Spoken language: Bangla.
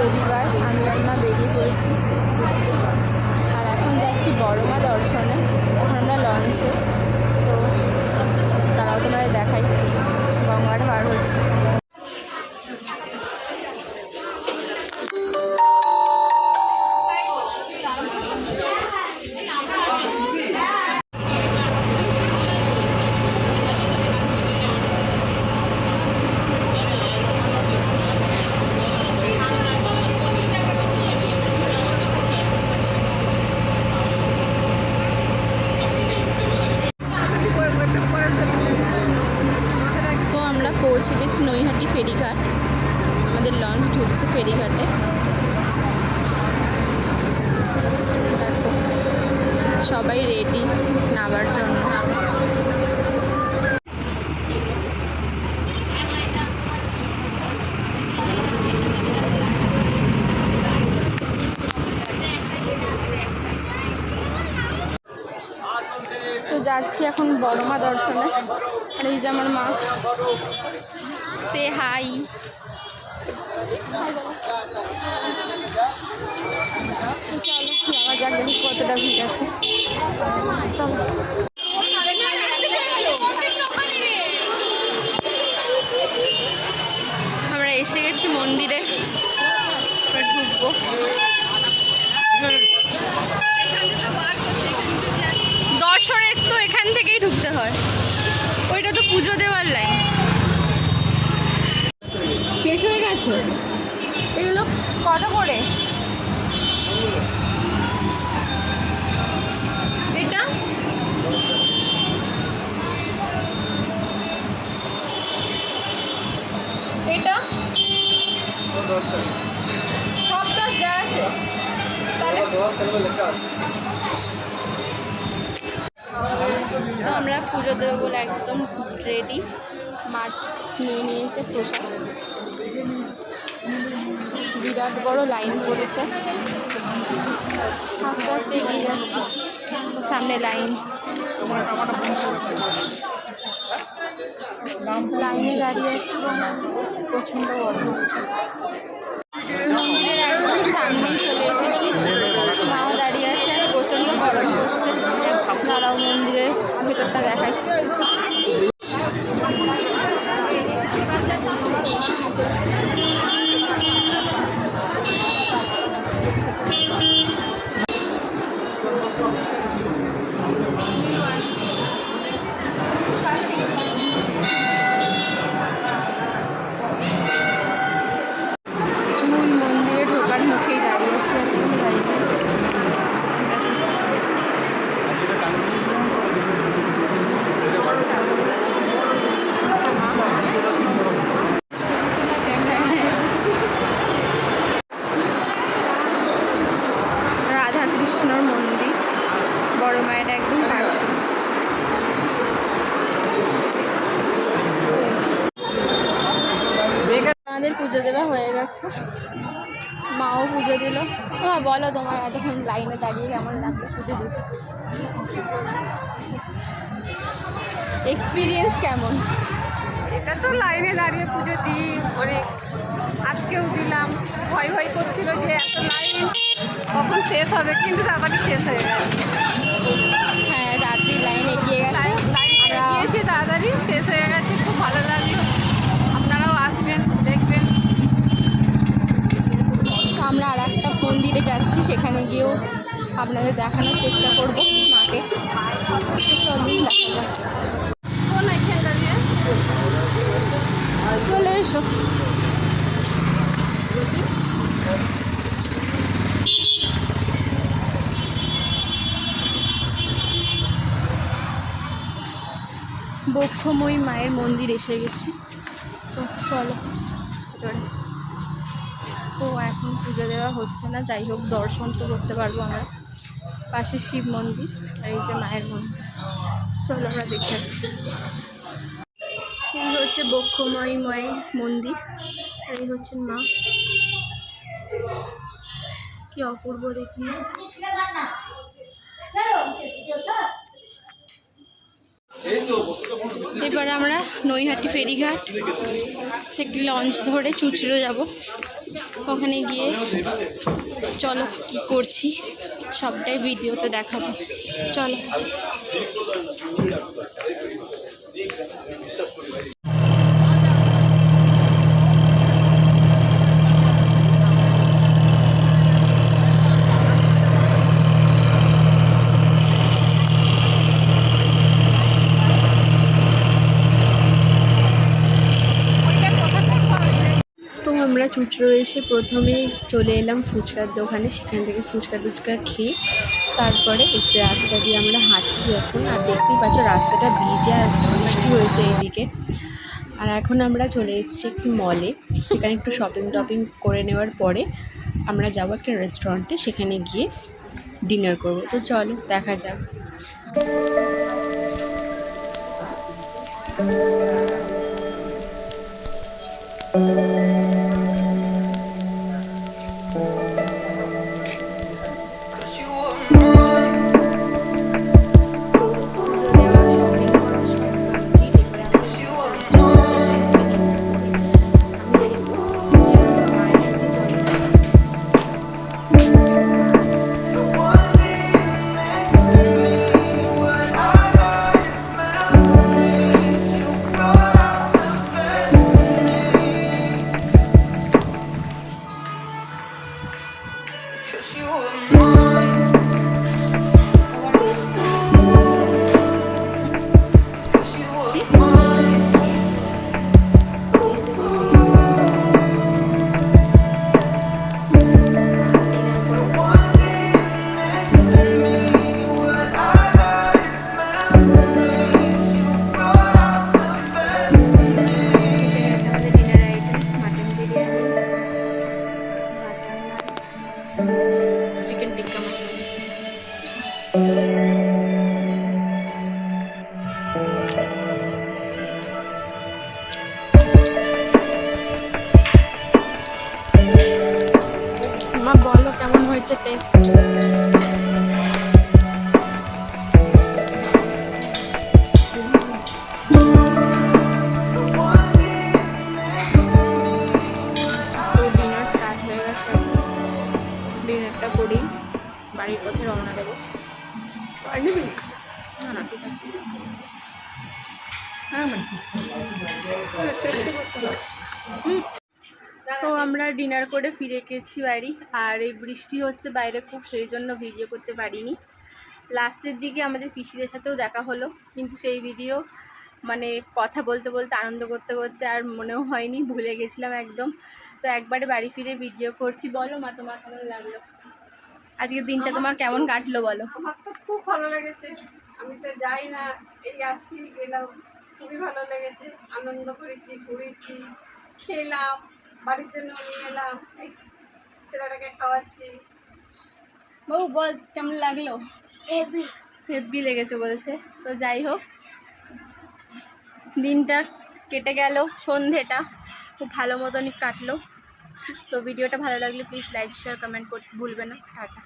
রবিবার আমি আর মা বেরিয়ে পড়েছি ঘুরতে। আর এখন যাচ্ছি বড়মা দর্শনে। এখন আমরা লঞ্চে, তো তারাও তোমাদের দেখাই। গঙ্গার পার হচ্ছে। পৌঁছে গেছি নৈহাটি ফেরিঘাট। আমাদের লঞ্চ ঢুকছে ফেরিঘাটে। দেখো সবাই রেডি নামার জন্য। তো যাচ্ছি এখন বড়মা দর্শনে। আর এই যে আমার মা। সে হাই। চলো যাওয়া যাক, দেখি কতটা ভিড় আছে। চলো আমরা এসে গেছি মন্দিরে, এবার ঢুকবো। দর্শনের তো এখান থেকেই ঢুকতে হয়, ওইটা তো পুজো দেওয়ার লাইন। শেষ হয়ে গেছে। এগুলো কত করে? এটা এটা সব কাজ যা আছে তাহলে। তো আমরা পুজো দেবো বলে একদম রেডি। মাঠ নিয়ে নিয়েছে প্রসাদ। বিরাট বড় লাইন পড়েছে। আস্তে আস্তে এগিয়ে যাচ্ছি, সামনে লাইন। লাইনে দাঁড়িয়ে আছি, প্রচণ্ড গরম হচ্ছে। মন্দিরের একদম সামনেই চলে এসেছি। মাও দাঁড়িয়ে আছে, প্রচণ্ড গরম হচ্ছে। তারাও মন্দিরের ভেতরটা দেখায়। মূল মন্দিরে ঢোকার মুখেই দাঁড়িয়েছে একদম লাইনে। রাধা কৃষ্ণর মন্দির, বড় মায়ের একদম পাশে। আমাদের পুজো দেওয়া হয়ে গেছে, মাও পুজো দিল। বলো তোমার এতক্ষণ লাইনে দাঁড়িয়ে কেমন লাগবে পুজো দিতে? এক্সপিরিয়েন্স কেমন? এটা তো লাইনে দাঁড়িয়ে পুজো দিই অনেক, আজকেও দিলাম। ভয় ভয় করছিল যে এত লাইন কখন শেষ হবে, কিন্তু তাড়াতাড়ি শেষ হয়ে গেছে। হ্যাঁ, রাত্রি লাইন এগিয়ে গেছে, লাইন এগিয়েছে, তাড়াতাড়ি শেষ হয়ে গেছে। খুব ভালো লাগলো। আপনারাও আসবেন, দেখবেন। আমরা আর একটা মন্দিরে যাচ্ছি, সেখানে গিয়েও আপনাদের দেখানোর চেষ্টা করব মাকে। চলুন দেখা যাক। কোন এইখানটা দিয়ে চলে এসো। বক্ষময়ী মায়ের মন্দির এসে গেছি, তো চলো ভিতরে। তো এখন পুজো দেওয়া হচ্ছে না, যাই হোক দর্শন তো করতে পারবো আমরা। পাশে শিব মন্দির আর এই যে মায়ের মন্দির। চলো আমরা দেখে আসছি। এই হচ্ছে বক্ষময়ী মায়ের মন্দির আর এই হচ্ছে মা। কি অপূর্ব দেখুন। এবার আমরা নৈহাটি ফেরিঘাট থেকে লঞ্চ ধরে চুঁচুড়ো যাব। ওখানে গিয়ে চলো কি করছি সবটাই ভিডিওতে দেখাবো। চলো। তো আমরা চুঁচুড়ো এসে প্রথমে চলে এলাম ফুচকার দোকানে, সেখান থেকে ফুচকা টুচকা খেয়ে তারপরে একটু রাস্তা দিয়ে আমরা হাঁটছি এখন। আর দেখতেই পাচ্ছ রাস্তাটা ভিজে আর বৃষ্টি হয়েছে এইদিকে। আর এখন আমরা চলে এসেছি একটু মলে, সেখানে একটু শপিং টপিং করে নেওয়ার পরে আমরা যাবো একটা রেস্টুরেন্টে, সেখানে গিয়ে ডিনার করবো। তো চলো দেখা যাক। চিকেন টিক্কা মশলা। মা বলো কেমন হয়েছে টেস্ট? ডিনার স্টার্ট হয়ে গেছে, ডিনারটা করি, বাড়ির পথে রওনা দেবো। না না ঠিক আছে। তো আমরা ডিনার করে ফিরে গেছি বাড়ি। আর এই বৃষ্টি হচ্ছে বাইরে খুব, সেই জন্য ভিডিও করতে পারিনি। লাস্টের দিকে আমাদের পিসিদের সাথেও দেখা হলো, কিন্তু সেই ভিডিও মানে কথা বলতে বলতে আনন্দ করতে করতে আর মনেও হয়নি, ভুলে গেছিলাম একদম। তো একবারে বাড়ি ফিরে ভিডিও করছি। বলো মা তোমার কেমন লাগলো আজকের দিনটা, তোমার কেমন কাটলো বলো? আমার তো খুব ভালো লেগেছে, আমি তো যাই না, এই আজকেই গেলাম, খুবই ভালো লেগেছে, আনন্দ করেছি, ঘুরেছি, খেলাম, বাড়ির জন্য নিয়ে এলাম, এই ছেলেটাকে খাওয়াচ্ছি। বউ বল কেমন লাগলো? হেভি হেভি লেগেছে বলছে। তো যাই হোক, দিনটা কেটে গেল, সন্ধেটা খুব ভালো মতনই কাটলো। তো ভিডিওটা ভালো লাগলে প্লিজ লাইক শেয়ার কমেন্ট করতে ভুলবে না। টাটা।